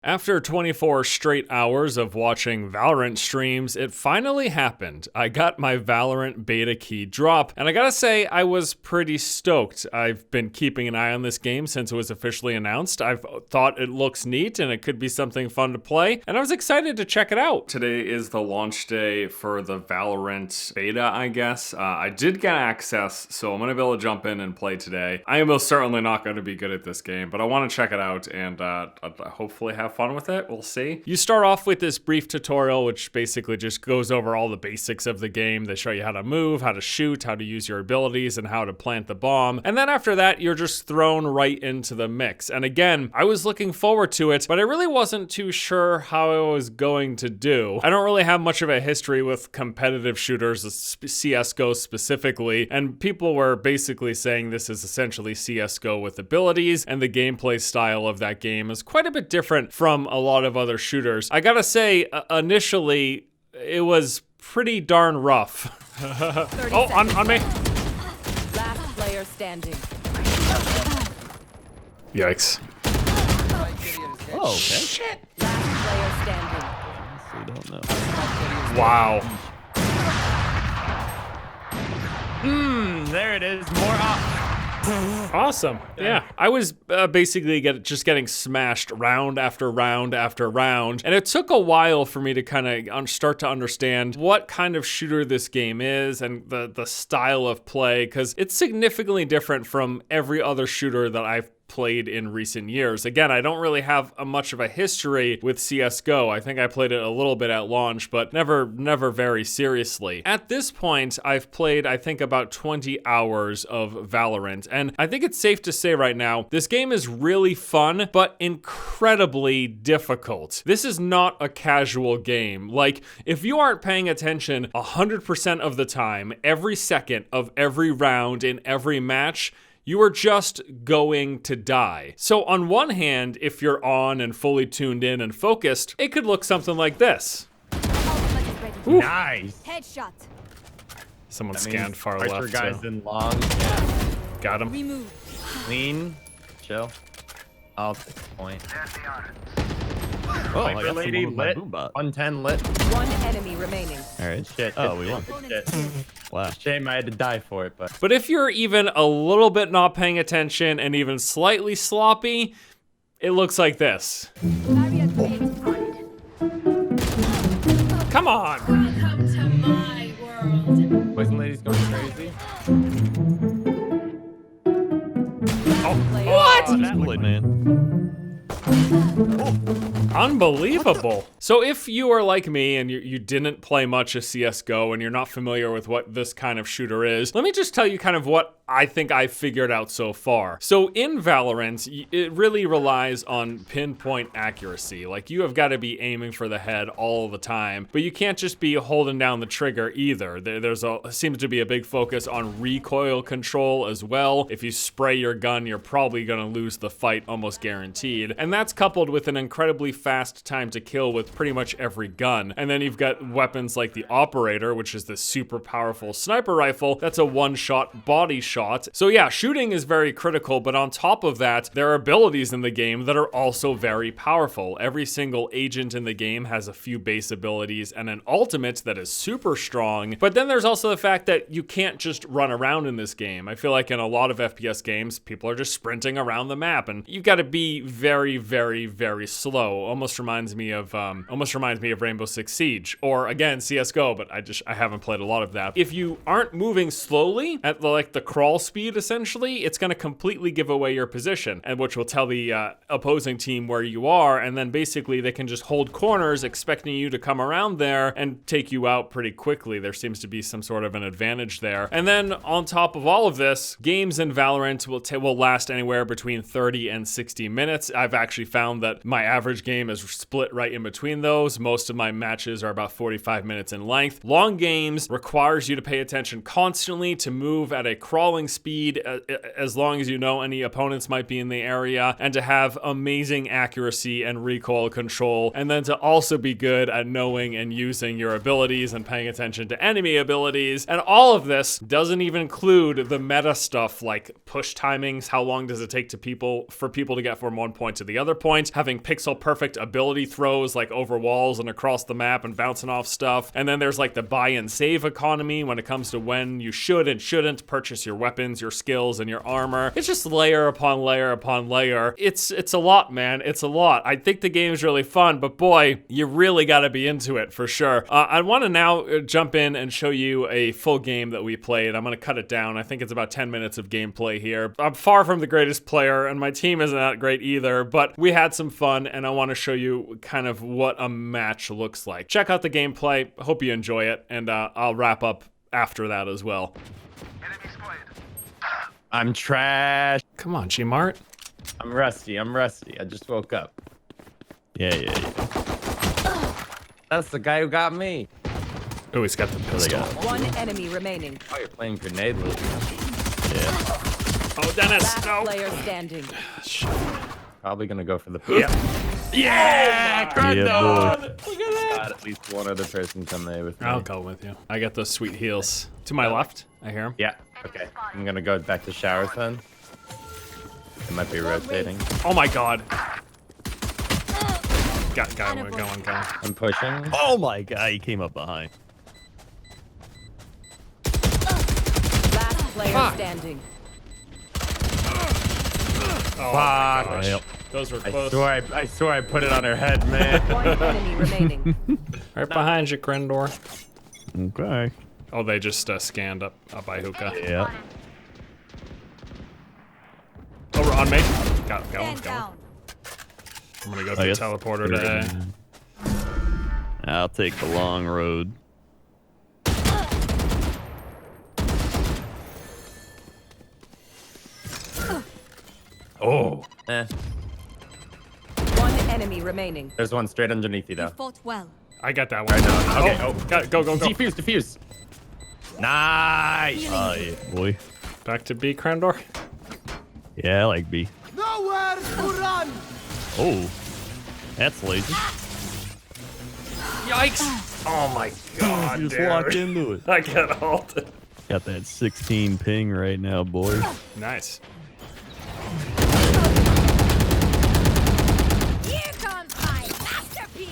After 24 straight hours of watching Valorant streams, it finally happened. I got my Valorant Beta key drop, and I gotta say, I was pretty stoked. I've been keeping an eye on this game since it was officially announced. I've thought it looks neat and it could be something fun to play, and I was excited to check it out. Today is the launch day for the Valorant Beta, I guess. I did get access, so I'm gonna be able to jump in and play today. I am most certainly not gonna be good at this game, but I wanna check it out and hopefully have fun with it. We'll see. You start off with this brief tutorial, which basically just goes over all the basics of the game. They show you how to move, how to shoot, how to use your abilities, and how to plant the bomb. And then after that, you're just thrown right into the mix. And again, I was looking forward to it, but I really wasn't too sure how I was going to do. I don't really have much of a history with competitive shooters, CSGO specifically, and people were basically saying this is essentially CSGO with abilities, and the gameplay style of that game is quite a bit different from a lot of other shooters. I gotta say, initially, it was pretty darn rough. Oh, on me. Last player standing. Yikes. Oh, okay. Shit. Last player standing. We don't know. Wow. There it is. More up. Awesome. Yeah. I was basically just getting smashed round after round after round. And it took a while for me to kind of start to understand what kind of shooter this game is and the style of play, because it's significantly different from every other shooter that I've played in recent years. Again, I don't really have much of a history with CSGO. I think I played it a little bit at launch, but never very seriously. At this point, I've played, I think, about 20 hours of Valorant, and I think it's safe to say right now, this game is really fun, but incredibly difficult. This is not a casual game. Like, if you aren't paying attention 100% of the time, every second of every round in every match, you are just going to die. So on one hand, if you're on and fully tuned in and focused, it could look something like this. Ooh. Nice. Headshot. Someone That scanned means far pressure left guys too. in long. Got him. Remove. Clean. Chill. I'll take the point. Oh, I got lady someone with my lit. boom bot. 110 lit. One enemy remaining. All right. Shit. Oh, we won. Shit. Wow. Shame I had to die for it, but But if you're even a little bit not paying attention and even slightly sloppy, it looks like this. Come on! Welcome to my world. boys and ladies going crazy. What? Oh, that Lit, man. Unbelievable. So if you are like me and you didn't play much of CSGO and you're not familiar with what this kind of shooter is, let me just tell you kind of what I think I've figured out so far. So in Valorant, it really relies on pinpoint accuracy. Like, you have got to be aiming for the head all the time, but you can't just be holding down the trigger either. There's seems to be a big focus on recoil control as well. If you spray your gun, you're probably gonna lose the fight almost guaranteed. And that's coupled with an incredibly fast time to kill with pretty much every gun. And then you've got weapons like the Operator, which is this super powerful sniper rifle. That's a one-shot body shot. So yeah, shooting is very critical, but on top of that, there are abilities in the game that are also very powerful. Every single agent in the game has a few base abilities and an ultimate that is super strong. But then there's also the fact that you can't just run around in this game. I feel like in a lot of FPS games, people are just sprinting around the map, and you've got to be very slow. Almost reminds me of Rainbow Six Siege, or again CS:GO, but I haven't played a lot of that. If you aren't moving slowly at the crawl speed, essentially, it's going to completely give away your position, and which will tell the opposing team where you are, and then basically they can just hold corners expecting you to come around there and take you out pretty quickly. There seems to be some sort of an advantage there. And then on top of all of this, games in Valorant will last anywhere between 30 and 60 minutes. I've actually found that my average game is split right in between those. Most of my matches are about 45 minutes in length. Long games requires you to pay attention constantly, to move at a crawling falling speed as long as you know any opponents might be in the area, and to have amazing accuracy and recoil control, and then to also be good at knowing and using your abilities and paying attention to enemy abilities. And all of this doesn't even include the meta stuff like push timings, how long does it take for people to get from one point to the other point, having pixel perfect ability throws like over walls and across the map and bouncing off stuff. And then there's like the buy and save economy when it comes to when you should and shouldn't purchase your weapons, your skills, and your armor. It's just layer upon layer upon layer. It's a lot, man. It's a lot. I think the game's really fun, but boy, you really got to be into it for sure. I want to now jump in and show you a full game that we played. I'm going to cut it down. I think it's about 10 minutes of gameplay here. I'm far from the greatest player, and my team isn't that great either, but we had some fun, and I want to show you kind of what a match looks like. Check out the gameplay. Hope you enjoy it, and I'll wrap up after that as well. I'm trash. Come on, G-Mart. I'm rusty. I just woke up. Yeah. That's the guy who got me. Oh, he's got the pistol. One enemy remaining. Oh, you're playing grenade loot. Yeah. Oh, Dennis, Last no. player standing. Probably gonna go for the Yeah, boy. Look at that. Got at least one other person come there with me. I'll go with you. I got those sweet heels. To my left, I hear him. Yeah. Okay. I'm gonna go back to showers then. It might be rotating. Oh my god. Got going. I'm pushing. Oh my god, he came up behind. Last player standing. Oh, Fuck. Yep. those were I close. swear I put it on her head, man. One enemy remaining. Right behind you, Krendor. Okay. Oh, they just scanned up by hookah. Yeah. Over on me. Got it, going. I'm gonna go to the teleporter to A. I'll take the long road. Oh. One enemy remaining. There's one straight underneath you though. Fought well. I got that one. Right now. Okay. Oh, got it. Go. Defuse. Nice. Oh yeah, boy. Back to B, Krendor. Yeah, I like B. Nowhere to run! Oh, that's lazy. Yikes! Oh my god, You just dude. walked into it. I got halted. Got that 16 ping right now, boy. Nice. Here comes my masterpiece.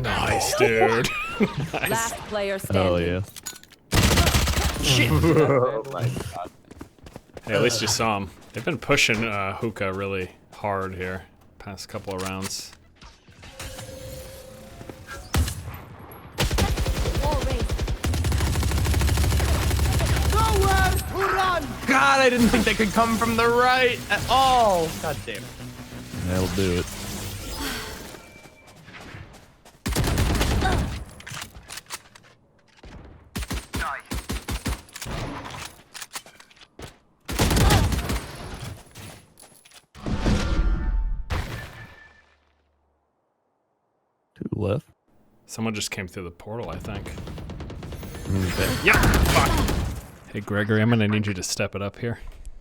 Nice, dude. Nice. Last player standing. Oh yeah. Oh my god. Hey, at least you saw him. They've been pushing hookah really hard here past couple of rounds. Nowhere to run! God, I didn't think they could come from the right at all. God damn it. That'll do it. Two left. Someone just came through the portal, I think. Okay. Yeah. Fuck. Hey, Gregory, I'm gonna need you to step it up here.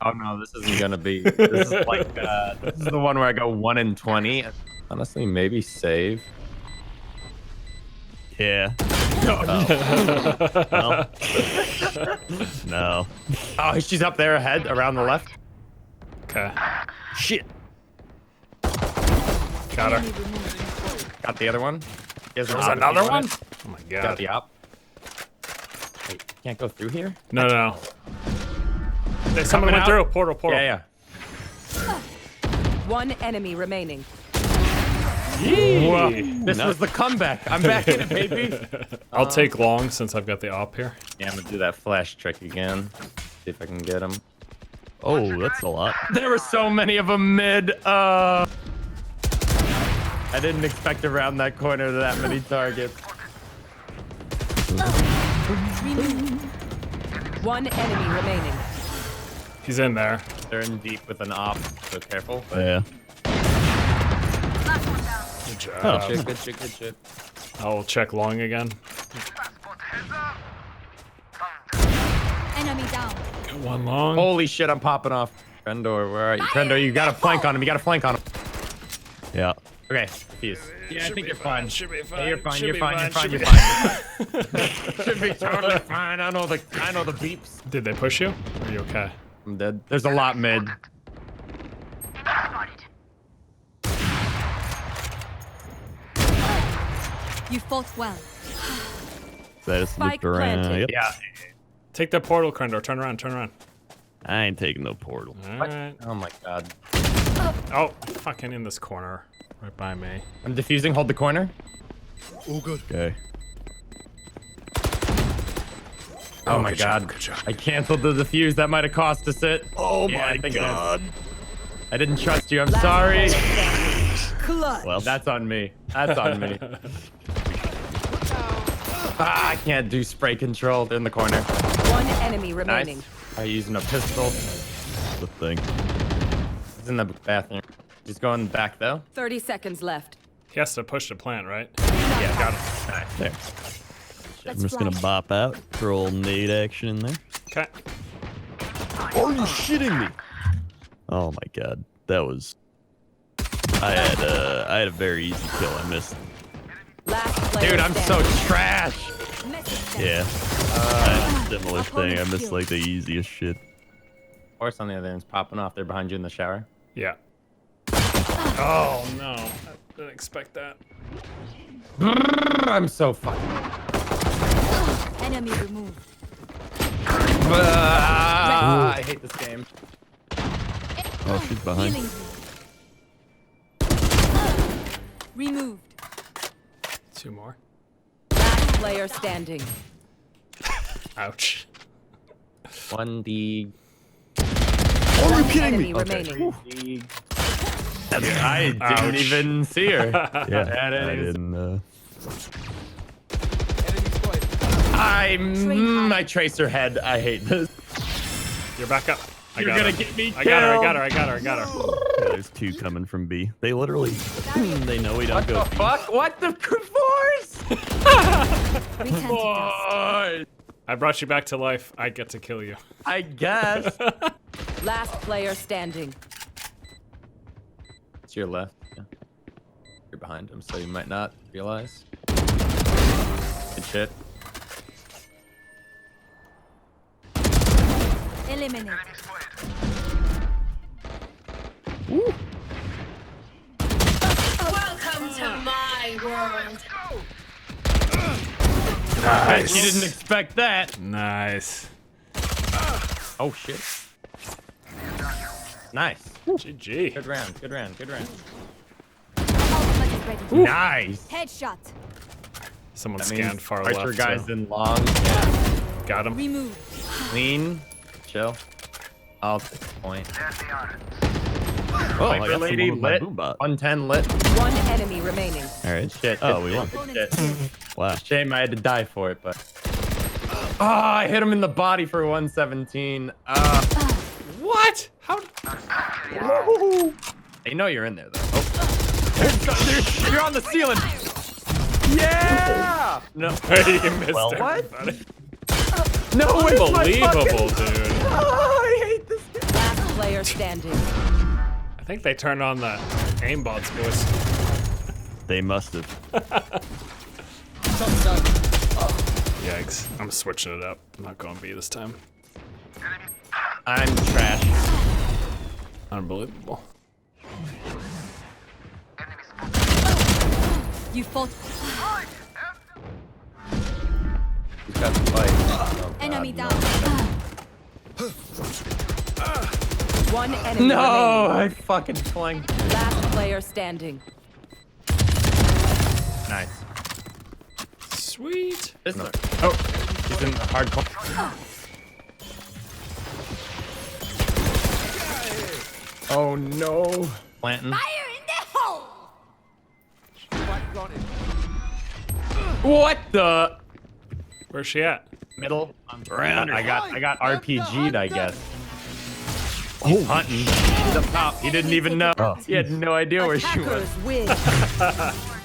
Oh no, this isn't gonna be. This is like this is the one where I go 1 in 20. Honestly, maybe save. Yeah. No. No. Oh, she's up there ahead, around the left. Okay. Shit. Got her. Got the other one. There's There's another one? Oh my Got god. the op. Wait, can't go through here? No. Someone Coming went out? through. Portal. Yeah. One enemy remaining. Whoa. This was the comeback. I'm back in it, baby. I'll take long since I've got the op here. Yeah, I'm gonna do that flash trick again. See if I can get him. Oh, that's a lot. There were so many of them mid. I didn't expect around that corner that many targets. One enemy remaining. He's in there. They're in deep with an op, so careful. But Yeah. Good job. good shit. I'll check long again. Enemy down. Got one long. Holy shit, I'm popping off. Trendor, where are you? Trendor, you got to flank on him. You got to flank on him. Yeah. Okay, defuse. Yeah, I think you're fine. Should be Yeah, fine. you're fine. should You're be fine. You're fine. should You're be- fine. Should be totally fine. I know the beeps. Did they push you? Are you okay? I'm dead. There's a lot mid. You fought well. So I just Spike looked around. planted. Yep. Yeah. Take that portal, Crendor. Turn around. Turn around. I ain't taking no portal. All right. Oh my god. Oh, fucking in this corner, right by me. I'm defusing. Hold the corner. Okay. Oh my good job, god. good job. I canceled the defuse. That might have cost us it. Oh Yeah, I my think it is. god. I didn't trust you. I'm sorry. Clutch. Well, That's on me. That's on me. Ah, I can't do spray control. They're in the corner. One enemy remaining. Nice. I'm using a pistol. the thing. He's in the bathroom. He's going back though. 30 seconds left. He has to push the plant, right? Yeah, got him. Nice. There. Let's I'm just gonna fly. bop out. Throw a little nade action in there. Okay. Are you shitting me? Oh my god, that was. I had a very easy kill. I missed. Last player Dude, I'm so standing. trash. Message Yeah. I had a similar thing. I missed like the easiest shit. Horse on the other end's popping off. They're behind you in the shower. Yeah. Oh no, I didn't expect that. I'm so fucking. Enemy removed. I hate this game. Oh, she's behind. Healing. Removed. Two more. Last player standing. Ouch. 1D. One enemy remaining. I didn't Ouch. even see her. Yeah, That I is- didn't. I trace her head. I hate this. You're back up. I You're got gonna her. get me I got her. I killed. got her. I got her. I got her. Yeah, there's two coming from B. They literally, they know we don't What go. the fuck? What the force? Return to dust. Force. I brought you back to life. I get to kill you. I guess. Last player standing. It's your left. Yeah. You're behind him, so you might not realize. Good shit. Eliminate. Welcome to my world. You didn't expect that. Nice. Oh shit. Nice. GG. Good round. Good round. Good round. Ultimate is ready. Nice. Headshot. Someone That scanned means far Archer left. guys too. in long. Got him. Removed. Clean. Chill. I'll take the point. Oh, I Viper got lady someone with my lit. boombot. 110 lit. One enemy remaining. All right. Shit. Oh, good we won. shit. Wow. Shame I had to die for it, but. Oh, I hit him in the body for 117. What? How? They know you're in there, though. Oh. You're on the ceiling. Yeah! No. You missed Well, everybody. No, it's my Unbelievable, fucking... dude. Oh, I hate this game. Last player standing. I think they turned on the aimbots, boys. They must have. Yikes. I'm switching it up. I'm not going B this time. I'm trash. Unbelievable. You fought. He's got the fight. Oh, Enemy God, down. One enemy No, remaining. I fucking flanked. Last player standing. Nice. Sweet. This oh, he's in the hardcore. Oh no. Planting. Fire in the hole. What the? Where's she at? Middle. I got RPG'd, I guess. He's hunting. He's up top. He didn't even know. He had no idea where she was. Attackers win.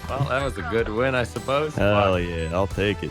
Well, that was a good win, I suppose. Hell yeah, I'll take it.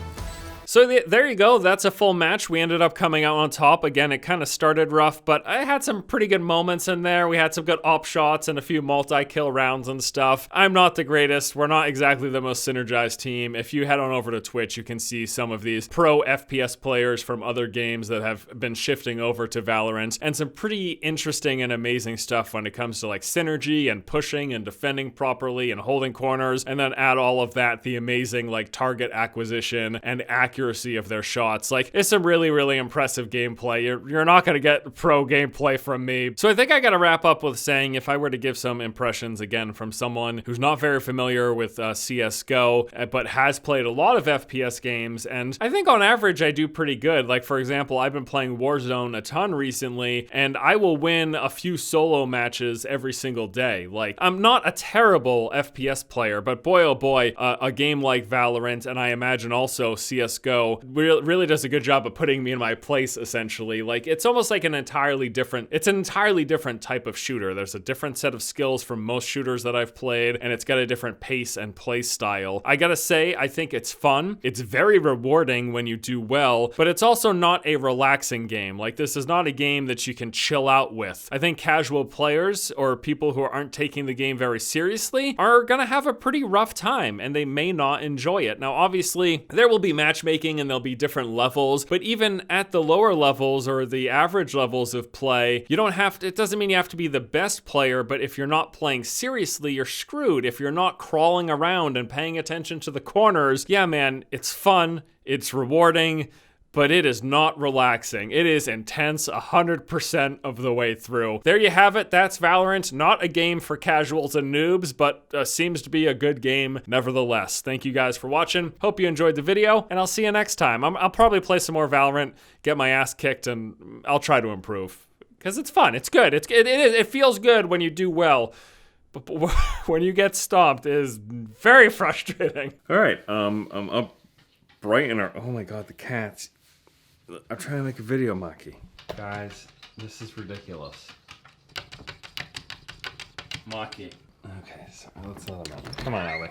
So there you go. That's a full match. We ended up coming out on top. Again, it kind of started rough, but I had some pretty good moments in there. We had some good op shots and a few multi-kill rounds and stuff. I'm not the greatest. We're not exactly the most synergized team. If you head on over to Twitch, you can see some of these pro FPS players from other games that have been shifting over to Valorant, and some pretty interesting and amazing stuff when it comes to like synergy and pushing and defending properly and holding corners, and then add all of that, the amazing like target acquisition and accuracy of their shots. Like, it's some really, really impressive gameplay. You're not going to get pro gameplay from me. So I think I got to wrap up with saying, if I were to give some impressions again from someone who's not very familiar with CSGO, but has played a lot of FPS games, and I think on average I do pretty good. Like, for example, I've been playing Warzone a ton recently, and I will win a few solo matches every single day. Like, I'm not a terrible FPS player, but boy oh boy, a game like Valorant, and I imagine also CSGO, really does a good job of putting me in my place, essentially. Like, it's almost like an entirely different type of shooter. There's a different set of skills from most shooters that I've played, and it's got a different pace and play style. I gotta say, I think it's fun. It's very rewarding when you do well, but it's also not a relaxing game. Like, this is not a game that you can chill out with. I think casual players or people who aren't taking the game very seriously are gonna have a pretty rough time, and they may not enjoy it. Now, obviously, there will be matchmaking and there'll be different levels, but even at the lower levels or the average levels of play, it doesn't mean you have to be the best player, but if you're not playing seriously, you're screwed. If you're not crawling around and paying attention to the corners, yeah, man, it's fun, it's rewarding, but it is not relaxing. It is intense 100% of the way through. There you have it. That's Valorant. Not a game for casuals and noobs, but seems to be a good game nevertheless. Thank you guys for watching. Hope you enjoyed the video, and I'll see you next time. I'll probably play some more Valorant, get my ass kicked, and I'll try to improve. Because it's fun. It's good. It feels good when you do well. But when you get stomped, it is very frustrating. All right, I'm up bright and oh my god, the cats. I'm trying to make a video, Maki. Guys, this is ridiculous. Maki. Okay, so let's let him out. Come on, Allie.